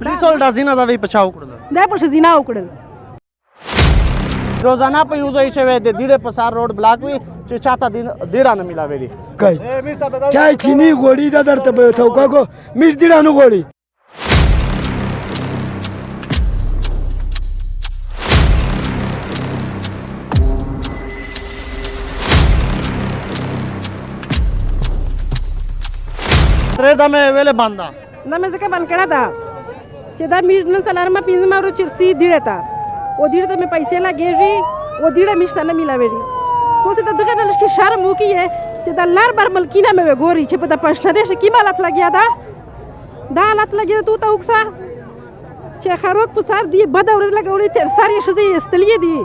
پولیسو دا زینه دا وی پچاو کړل دا په زینا وکړل روزانه په یو ځای شوی د دیړې په سار روډ بلاک وي چې چاته دیړه نه ملاوي کوي چای چینی غوړي دا درته به توکا کو میش دیړه نه غوړي ترې دا مې ویلې باندا دا مې ځکه بند کړه دا چې دا میش نن سلارما پینځه مارو چرسي دیړه تا او دیړه ته مې پیسې لګېږي او دیړه میشته نه ملاوي تو څه ته دغه نه لږ شرم وکړي چې دا لار بر ملکینه مې وګوري چې په د پښتنې کې مالت لګیا دا حالت لګیا تو ته وکسا چې خروک په سر دی بد ورځ لګولې تر سر یې شزې استلې دي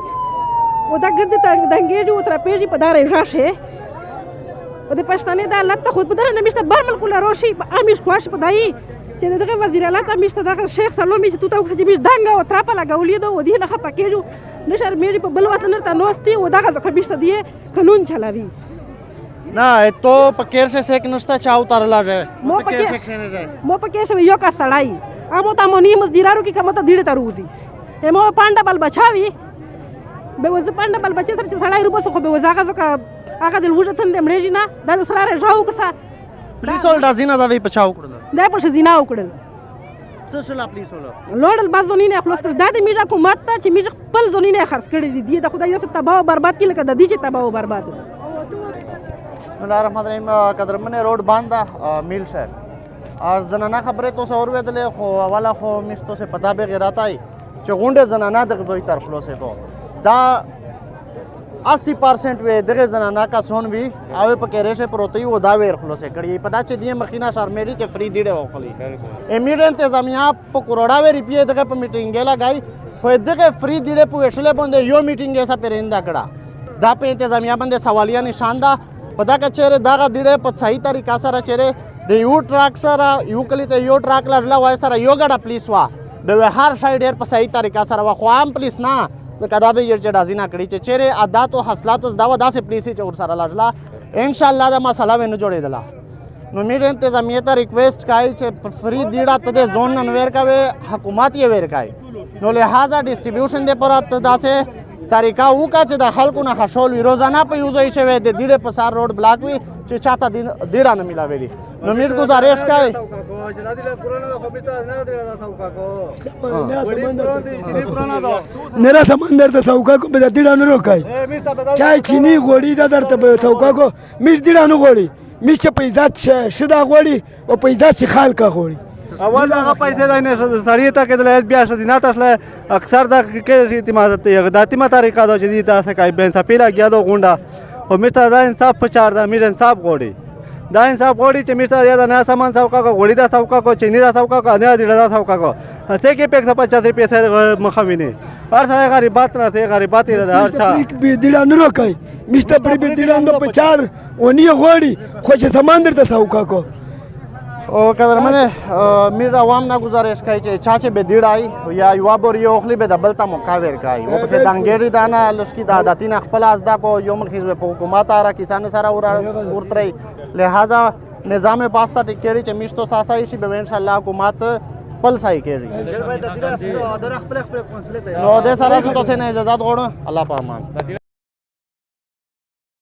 او دا ګرد ته دنګېږي او تر پیږي په دارې راشه او د پښتنې دا حالت ته خود په دره نه میشته بر ملک له روشي امیش خوښ په دای چې دغه وزیر اعلی ته میشته دغه شیخ سلومي چې تو ته وکسا چې میش دنګ او تراپه لګولې ده او دې نه خپه کېږي نشر میری په بل وطن ته نوستي او دغه ځکه میشته دی قانون چلاوي نه تو پکیر سے سیک نشتا چاو تارلا جائے مو پکې شو یو کا سړای امو ته مونی مزدیرارو کې کومه ته ډیره تروزی امو پانډا بل بچاوي به وز پانډا بل بچی تر چې سړای روبس خو به وزاغه ځکه هغه د وژه تند مړېږي نه دا سره راو کسا پولیسو دا زینه دا وی پچاو کړل دا په زینا وکړل څه شول پولیسو لوړل بازونی نه خلاص کړ دا د میرا حکومت ته چې میرا خپل زونی نه خرڅ کړی دي د خدای څخه تباہ او برباد کړي لکه د دې چې تباہ او برباد بسم الله الرحمن الرحیم قدرمن روډ باندې میل شهر از زنانه خبره تو سور ودلې خو والا خو مستو سے پتا به غیراتای چې غونډه زنانه د دوی طرف خلاصې کو دا 80% وی دغه زنانه کا سون وی او په کې ریشه پروتي و دا ویر خلاصې کړي پتا چې دی مخینه شرمېری چې فری دیډه وکړي امیر انتظامیه په کروڑا وی روپیه دغه په میټینګ لګای خو دغه فری دیډه په وشله باندې یو میټینګ ایسا پریندا کړه دا په انتظامیه باندې سوالیه نشان ده پدا که چیرې دغه دیړه په صحیح طریقه سره چیرې د یو ټراک سره یو کلی ته یو ټراک لږلا وای سره یو ګډه پولیس وا به هر شای ډیر په صحیح طریقه سره وا خو عام پولیس نه د کدا به یې چې دازینه کړی چې چیرې عادت او حاصلات دا و داسې پولیس چې ور سره لږلا ان شاء الله دا مسله ونه جوړېدله نو میر انتظامیه ته ریکویسټ کای چې فری دیړه ته زون نن کوي حکومت یې ور کوي نو لہذا ډیسټریبیوشن دې پر داسې طریقه وکړه چې د خلکو نه خشول وي روزانه په یو ځای شوی د دیړې په سار روډ بلاک وي چې چاته دیړه نه ملاوي نو میر گزارش کوي نرا سمندر ته توکا کو به دیړه نه روکای چای چینی غوړي دا درته به توکا کو میش دیړه نه غوړي میش چې په عزت شدا غوړي او په عزت چې خالق غوړي اول هغه پیسې دا نه سړی ته کېدل بیا شدینه تاسو اکثر دا کې اعتماد ته غداتیمه طریقه دا جدي تاسو کوي بین سپیلا کېیا دا غونډه او مستر دا انصاف په چار دا میر انصاف غوړي دا انصاف غوړي چې مستر یا نه سامان څوکا کو غوړي دا څوکا کو چینی دا څوکا کو نه دی دا څوکا کو څه کې 150 روپیه مخاوینه هر څه غریبات نه څه غریبات دی هر څه به دیړه نه روکای مستر پر به دیړه نه په چار ونی غوړي خو چې سمندر ته څوکا کو او قدرمن میر عوام نه گزارش کوي چې چا چې به دیړای یا یو بوري اوخلی به د بلتا مقاور کوي او په دنګری دانا لشکي د عادتین خپل ازدا کو یو مخیز په حکومت را کسان سره ورتري لہذا نظام پاستا ټیکری چې میشتو ساسای شي به ان شاء الله حکومت خپل سای کوي نو د سره څه نه اجازه غوړو الله پامان